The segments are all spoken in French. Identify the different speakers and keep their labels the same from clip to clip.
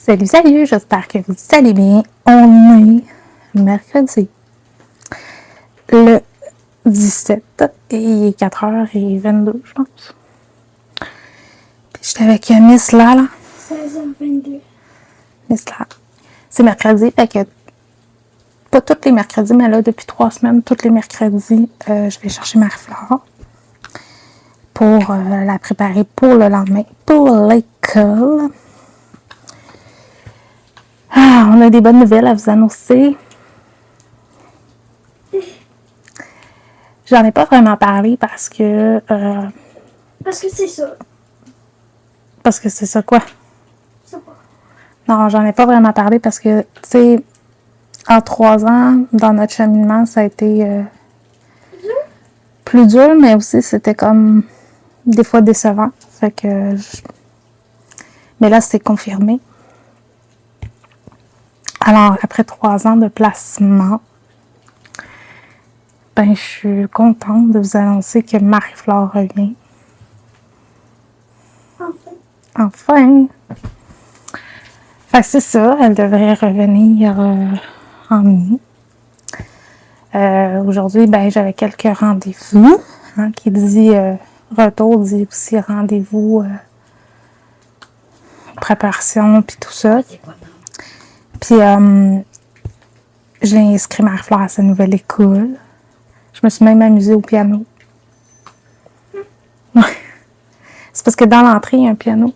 Speaker 1: Salut, salut, j'espère que vous allez bien. On est mercredi, le 17, et il est 4h22, je pense. Puis j'étais avec Miss Lala.
Speaker 2: 16h22.
Speaker 1: Miss Lala. C'est mercredi, fait que pas tous les mercredis, mais là, depuis 3 semaines, tous les mercredis, je vais chercher Marie-Flore pour la préparer pour le lendemain, pour l'école. Ah, on a des bonnes nouvelles à vous annoncer. J'en ai pas vraiment parlé parce que...
Speaker 2: Parce que c'est ça.
Speaker 1: parce que c'est ça quoi?
Speaker 2: C'est pas.
Speaker 1: Non, j'en ai pas vraiment parlé parce que, tu sais, en 3 ans, dans notre cheminement, ça a été plus dur, mais aussi c'était comme des fois décevant. Fait que... Mais là, c'est confirmé. Alors, après 3 ans de placement, ben, je suis contente de vous annoncer que Marie-Flore revient.
Speaker 2: Enfin.
Speaker 1: Enfin! Fait que c'est ça, elle devrait revenir en août. Aujourd'hui, ben, j'avais quelques rendez-vous. Hein, qui dit retour, dit aussi rendez-vous, préparation, puis tout ça. Puis, j'ai inscrit Marie-Flore à sa nouvelle école. Je me suis même amusée au piano. C'est parce que dans l'entrée, il y a un piano.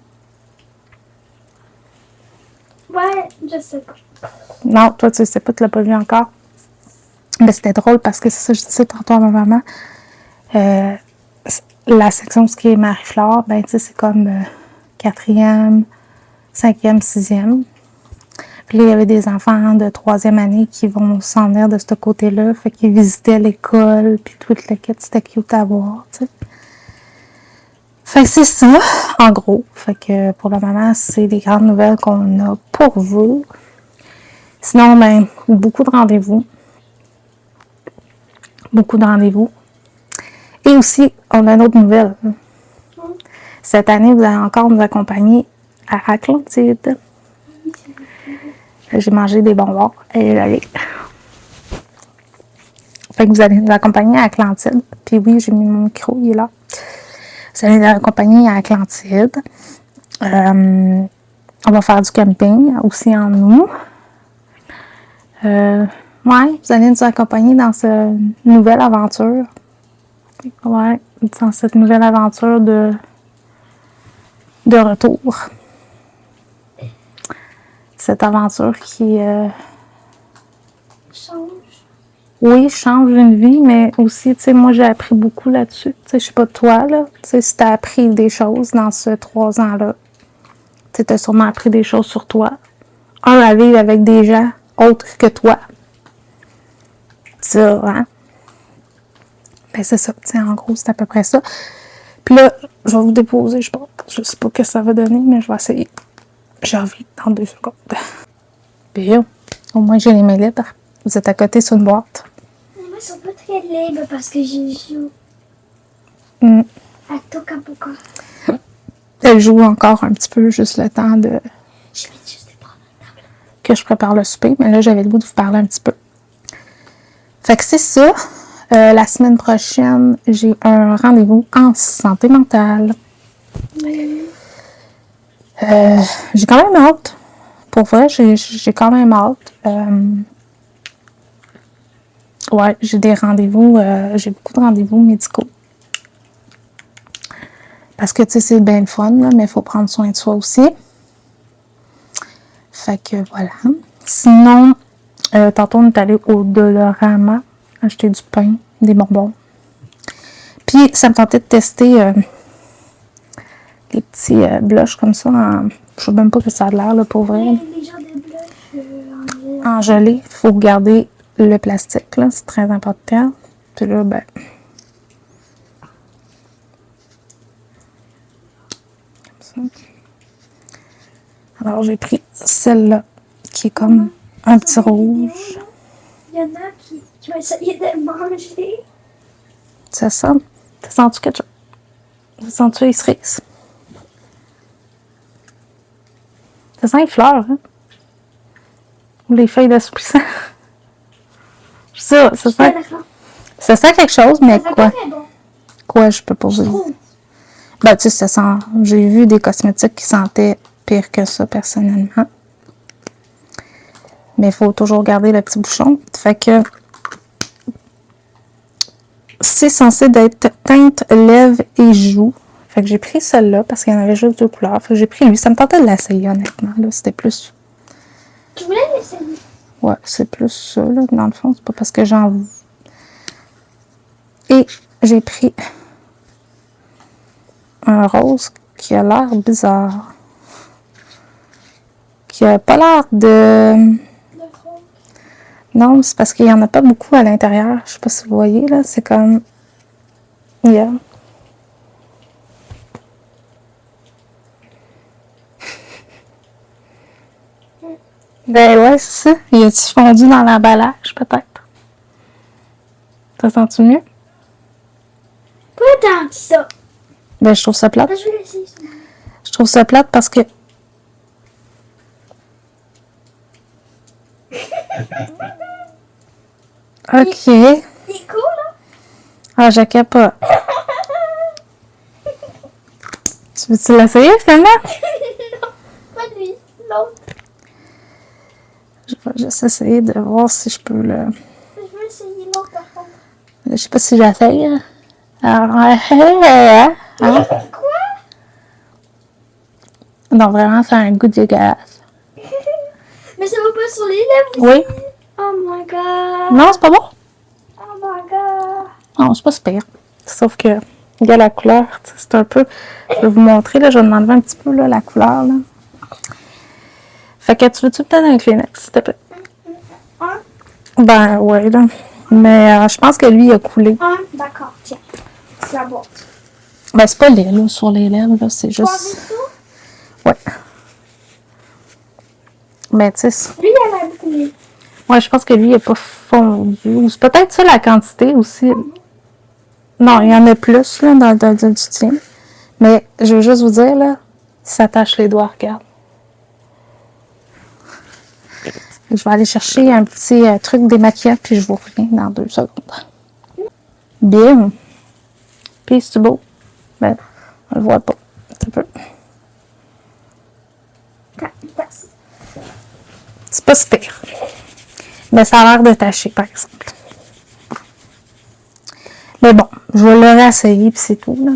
Speaker 2: Ouais, je sais pas.
Speaker 1: Non, toi, tu sais pas, tu l'as pas vu encore. Mais c'était drôle parce que c'est ça, je disais tantôt à ma maman. La section, ce qui est Marie-Flore, ben, tu sais, c'est comme 4e, 5e, 6e. Puis là, il y avait des enfants de 3e année qui vont s'en venir de ce côté-là. Fait qu'ils visitaient l'école, puis tout le kit, c'était cute à voir, tu sais. Fait que c'est ça, en gros. Fait que pour le moment, c'est les grandes nouvelles qu'on a pour vous. Sinon, ben, beaucoup de rendez-vous. Beaucoup de rendez-vous. Et aussi, on a une autre nouvelle. Cette année, vous allez encore nous accompagner à Atlantide. J'ai mangé des bonbons et allez. Fait que vous allez nous accompagner à Atlantide. Puis oui, j'ai mis mon micro, il est là. Vous allez nous accompagner à Atlantide. On va faire du camping aussi en nous. Ouais, vous allez nous accompagner dans cette nouvelle aventure. Ouais, dans cette nouvelle aventure de retour. Cette aventure qui,
Speaker 2: Change.
Speaker 1: oui, change une vie, mais aussi, tu sais, moi, j'ai appris beaucoup là-dessus. Tu sais, je sais pas toi, là, tu sais, si t'as appris des choses dans ces 3 ans-là, tu sais, t'as sûrement appris des choses sur toi. À vivre avec des gens autres que toi. Ça, hein? Ben, c'est ça, tu sais, en gros, c'est à peu près ça. Puis là, je vais vous déposer, je pense. Je sais pas ce que ça va donner, mais je vais essayer. J'ai envie dans 2 secondes. Puis au moins, j'ai les mains libres. Vous êtes à côté sur une boîte.
Speaker 2: Moi, ils sont pas très libres parce que je joue à Tokaboka.
Speaker 1: Elle joue encore un petit peu, juste le temps de
Speaker 2: Je vais juste prendre un table.
Speaker 1: que je prépare le souper. Mais là, j'avais le goût de vous parler un petit peu. Fait que c'est ça. La semaine prochaine, j'ai un rendez-vous en santé mentale. J'ai quand même hâte. Pour vrai, j'ai quand même hâte. Ouais, j'ai des rendez-vous, j'ai beaucoup de rendez-vous médicaux. Parce que, tu sais, c'est bien le fun, là, mais il faut prendre soin de soi aussi. Fait que, voilà. Sinon, tantôt, on est allé au Dolorama acheter du pain, des bonbons. Puis, ça me tentait de tester les petits blushs comme ça. Je sais même pas que ça a l'air, là, pour vrai.
Speaker 2: Les gens de blush
Speaker 1: En gelée, il faut garder le plastique, là. C'est très important. Puis là, ben... comme ça. Alors, j'ai pris celle-là, qui est comme un petit rouge.
Speaker 2: Il y en a qui vont essayer de manger.
Speaker 1: Ça sent... Ça sent-tu quelque chose? Ça sent-tu les cerises? Ça sent les fleurs, hein? Ou les feuilles d'assouplissant. Ça
Speaker 2: Ouais,
Speaker 1: sent...
Speaker 2: d'accord.
Speaker 1: Ça sent quelque chose, mais
Speaker 2: Ça sent
Speaker 1: quoi?
Speaker 2: pas très bon.
Speaker 1: Quoi, je peux pas vous
Speaker 2: Je
Speaker 1: dire.
Speaker 2: trouve.
Speaker 1: Ben, tu sais, ça sent... J'ai vu des cosmétiques qui sentaient pire que ça, personnellement. Mais il faut toujours garder le petit bouchon. Fait que... C'est censé d'être teinte lèvres et joues. Fait que j'ai pris celle-là parce qu'il y en avait juste 2 couleurs. Fait que j'ai pris lui. Ça me tentait de l'essayer, honnêtement. Là, c'était plus...
Speaker 2: Tu voulais l'essayer?
Speaker 1: Ouais, c'est plus ça, là. Dans le fond, c'est pas parce que j'en... Et j'ai pris un rose qui a l'air bizarre. Qui a pas l'air de...
Speaker 2: Le rose.
Speaker 1: Non, c'est parce qu'il y en a pas beaucoup à l'intérieur. Je sais pas si vous voyez, là. C'est comme... Yeah. Ben ouais, c'est ça. Il a-tu fondu dans l'emballage, peut-être? Ça sent-tu mieux?
Speaker 2: Pas tant que ça.
Speaker 1: Ben, je trouve ça plate.
Speaker 2: Je vais l'essayer. Ça.
Speaker 1: Je trouve ça plate parce que... OK.
Speaker 2: Il est cool, là.
Speaker 1: Ah, je capote. Tu veux-tu l'essayer, finalement?
Speaker 2: Non, pas lui. L'autre.
Speaker 1: Je vais juste essayer de voir si je peux le...
Speaker 2: Je veux essayer l'autre, par contre.
Speaker 1: Je sais pas si j'essaye. Alors,
Speaker 2: Quoi?
Speaker 1: non, vraiment, ça a un goût dégueulasse.
Speaker 2: Mais ça va pas sur les lèvres
Speaker 1: Oui.
Speaker 2: aussi. Oh my god.
Speaker 1: Non, c'est pas bon.
Speaker 2: Oh my god.
Speaker 1: Non, c'est pas super. Sauf que, regarde la couleur, tu sais, c'est un peu... Je vais vous montrer, là, je vais demander un petit peu, là, la couleur, là. Fait que, tu veux-tu peut-être un Kleenex, s'il te plaît?
Speaker 2: Un.
Speaker 1: Ben, ouais, là. Mais je pense que lui, il a coulé.
Speaker 2: Un. D'accord, tiens. La boîte.
Speaker 1: Ben, c'est pas laid, là, sur les lèvres, là, c'est
Speaker 2: Tu vois
Speaker 1: juste...
Speaker 2: avec ça?
Speaker 1: Ouais. Ben, tu sais,
Speaker 2: Lui, il a beaucoup mieux.
Speaker 1: ouais, je pense que lui, il n'est pas fondu. Ou c'est peut-être ça, la quantité aussi. Non, il y en a plus, là, dans du tien. Mais je veux juste vous dire, là, ça tâche les doigts, regarde. Je vais aller chercher un petit truc démaquillant, puis je vous reviens dans 2 secondes. Bien. Puis, c'est beau? Ben, on le voit pas. Un peu. C'est pas si pire. Mais ça a l'air de tacher, par exemple. Mais bon, je vais le réessayer, puis c'est tout, là.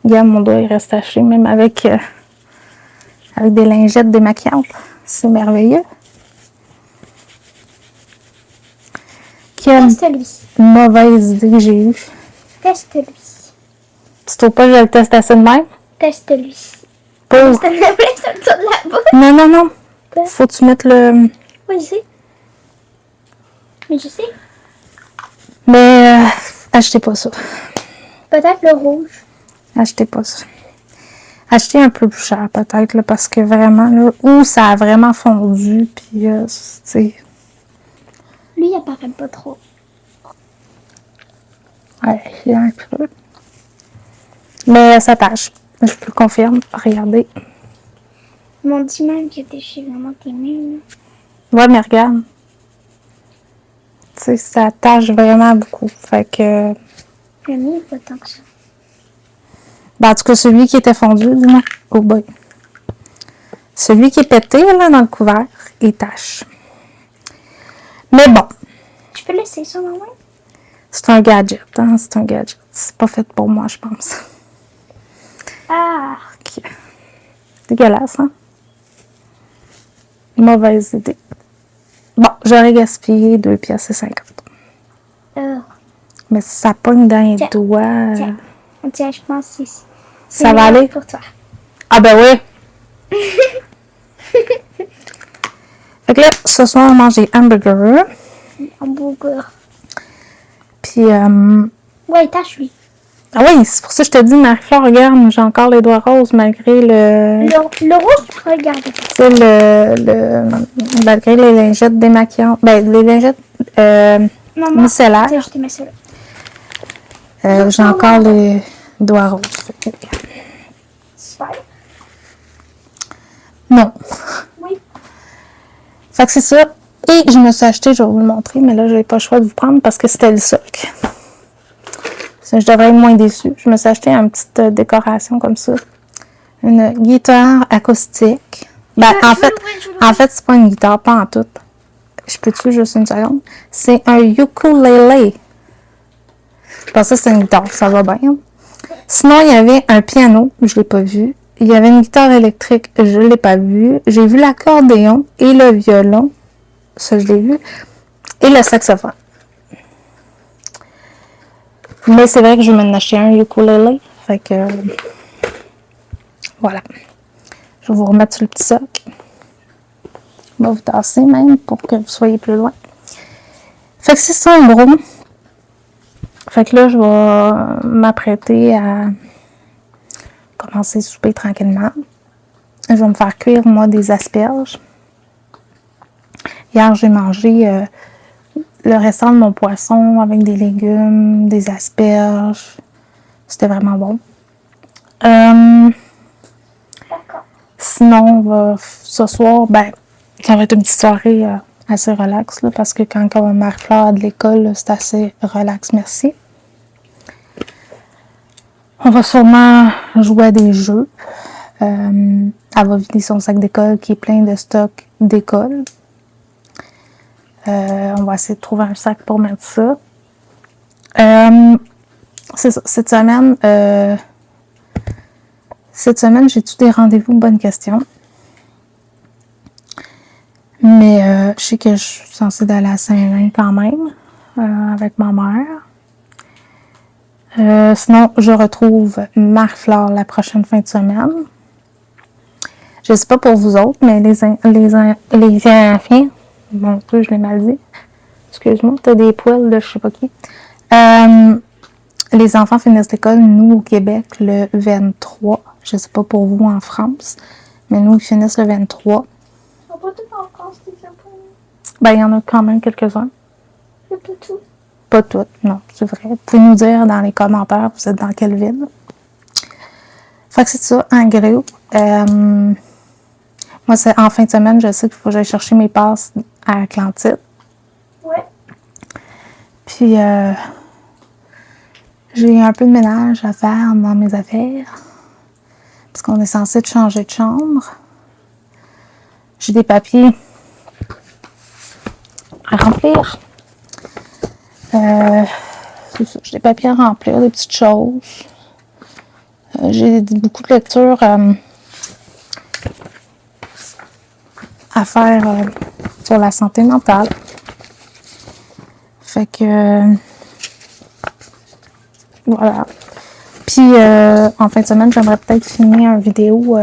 Speaker 1: Regarde, mon doigt, il reste taché, même avec des lingettes démaquillantes. C'est merveilleux. Quelle
Speaker 2: Teste-lui.
Speaker 1: mauvaise idée que j'ai eue.
Speaker 2: Teste-lui.
Speaker 1: Tu trouves pas que je le teste assez de même?
Speaker 2: Teste-lui.
Speaker 1: Pour...
Speaker 2: Ça me plaît, ça me tourne la bouche.
Speaker 1: Non, non, non.
Speaker 2: Quoi?
Speaker 1: Faut que tu mettes le...
Speaker 2: Oui, je sais. Mais je sais.
Speaker 1: Mais achetez pas ça.
Speaker 2: Peut-être le rouge.
Speaker 1: Achetez pas ça. Achetez un peu plus cher, peut-être, là, parce que vraiment, là, où ça a vraiment fondu, puis, c'est...
Speaker 2: Lui, il apparaît pas trop.
Speaker 1: Ouais, il y a un peu. Mais ça tâche. Je vous le confirme. Regardez.
Speaker 2: Mon dit même que t'es chez vraiment tes mains.
Speaker 1: Ouais, mais regarde. Tu sais, ça tâche vraiment beaucoup. Fait que...
Speaker 2: Le mien, pas tant que ça.
Speaker 1: Ben, en tout cas, celui qui était fondu, dis-moi. Oh boy. Celui qui est pété, là, dans le couvert, il tâche. Mais bon.
Speaker 2: Tu peux laisser ça, maman?
Speaker 1: C'est un gadget, hein. C'est un gadget. C'est pas fait pour moi, je pense.
Speaker 2: Ah!
Speaker 1: Ok. Dégueulasse, hein? Mauvaise idée. Bon, j'aurais gaspillé 2 pièces et 50. Mais si ça pogne dans les
Speaker 2: Tiens.
Speaker 1: doigts...
Speaker 2: Tiens. Tiens, je pense que
Speaker 1: Ça va aller?
Speaker 2: pour toi.
Speaker 1: Ah ben oui! Fait que là, ce soir, on mange des hamburgers.
Speaker 2: Hamburger.
Speaker 1: Puis,
Speaker 2: Ouais, tâche lui.
Speaker 1: ah oui, c'est pour ça que je te dis, Marie-Flore, regarde, j'ai encore les doigts roses malgré le...
Speaker 2: Le rouge, regarde.
Speaker 1: Tu sais, malgré les lingettes démaquillantes. Ben, les lingettes
Speaker 2: Maman,
Speaker 1: micellaires.
Speaker 2: tiens, je te mets ça là.
Speaker 1: J'ai encore les doigts roses. Fait que,
Speaker 2: Super.
Speaker 1: mais Fait que c'est ça. Et je me suis acheté, je vais vous le montrer, mais là, j'avais pas le choix de vous prendre parce que c'était le soc. Je devrais être moins déçue. Je me suis acheté une petite décoration comme ça. Une guitare acoustique. Ben, en fait, c'est pas une guitare, pas en tout. Je peux-tu juste une seconde? C'est un ukulélé. Je pensais que c'était une guitare, ça va bien. Sinon, il y avait un piano, je l'ai pas vu. Il y avait une guitare électrique, je l'ai pas vu. J'ai vu l'accordéon et le violon. Ça, je l'ai vu. Et le saxophone. Mais c'est vrai que je vais m'en acheter un ukulélé. Fait que... voilà. Je vais vous remettre sur le petit soc. Je vais vous tasser même pour que vous soyez plus loin. Fait que c'est ça en gros. Fait que là, je vais m'apprêter à commencer à souper tranquillement. Je vais me faire cuire, moi, des asperges. Hier, j'ai mangé le restant de mon poisson avec des légumes, des asperges. C'était vraiment bon. Sinon, ce soir, ben, ça va être une petite soirée assez relax, là, parce que quand Marie-Fleur a de l'école, c'est assez relax, merci. On va sûrement jouer à des jeux. Elle va vider son sac d'école qui est plein de stock d'école. On va essayer de trouver un sac pour mettre ça. C'est ça. Cette semaine, j'ai-tu des rendez-vous? Bonne question. Mais je sais que je suis censée d'aller à Saint-Jean quand même, avec ma mère. Sinon, je retrouve Marie-Fleur la prochaine fin de semaine. Je sais pas pour vous autres, mais les enfants, mon Dieu, je l'ai mal dit. Excuse-moi, t'as des poils de je sais pas qui. Les enfants finissent l'école, nous, au Québec, le 23. Je sais pas pour vous en France, mais nous, ils finissent le 23.
Speaker 2: Ils sont pas tous en France, les enfants.
Speaker 1: Ben, il y en a quand même quelques-uns.
Speaker 2: C'est pas tout.
Speaker 1: Pas toutes, non, c'est vrai. Vous pouvez nous dire dans les commentaires, vous êtes dans quelle ville. Fait que c'est ça, en gros. Moi, c'est en fin de semaine, je sais qu'il faut que j'aille chercher mes passes à Atlantide.
Speaker 2: Ouais.
Speaker 1: Puis, j'ai un peu de ménage à faire dans mes affaires. Parce qu'on est censé changer de chambre. J'ai des papiers à remplir. C'est ça, j'ai des papiers à remplir, des petites choses. J'ai beaucoup de lectures à faire sur la santé mentale. Fait que voilà. Puis en fin de semaine, j'aimerais peut-être finir une vidéo,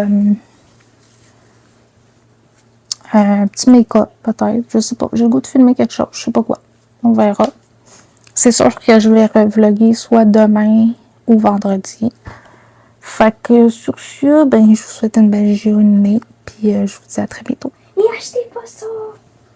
Speaker 1: un petit make-up peut-être, je sais pas. J'ai le goût de filmer quelque chose, je sais pas quoi. On verra. C'est sûr que je vais revlogger soit demain ou vendredi. Fait que sur ce, ben je vous souhaite une belle journée. Puis je vous dis à très bientôt.
Speaker 2: Et achetez pas ça.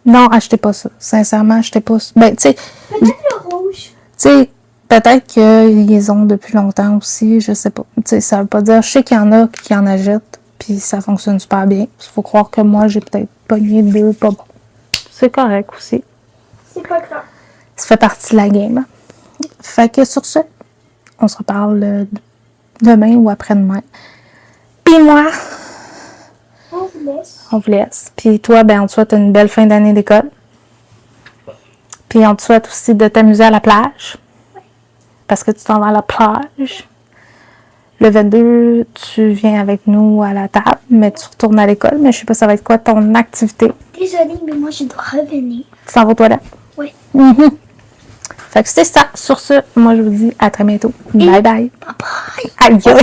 Speaker 1: Non, achetez pas ça. Sincèrement, achetez pas ça. Ben, tu sais.
Speaker 2: Peut-être le rouge.
Speaker 1: Tu sais, peut-être qu'ils les ont depuis longtemps aussi, je sais pas. Tu sais, ça veut pas dire. Je sais qu'il y en a qui en achètent, puis ça fonctionne super bien. Il faut croire que moi, j'ai peut-être pogné deux pas bon. C'est correct aussi.
Speaker 2: C'est pas grave.
Speaker 1: Ça fait partie de la game. Fait que sur ce, on se reparle demain ou après-demain. Puis moi,
Speaker 2: On vous laisse.
Speaker 1: on vous laisse. Puis toi, ben, on te souhaite une belle fin d'année d'école. Puis on te souhaite aussi de t'amuser à la plage. Parce que tu t'en vas à la plage. Le 22, tu viens avec nous à la table, mais tu retournes à l'école. Mais je sais pas ça va être quoi ton activité.
Speaker 2: Désolée, mais moi, je dois revenir.
Speaker 1: Tu t'en vas aux toilettes?
Speaker 2: Oui.
Speaker 1: Fait que c'est ça. Sur ce, moi je vous dis à très bientôt. Bye bye.
Speaker 2: Bye bye.
Speaker 1: Aïe.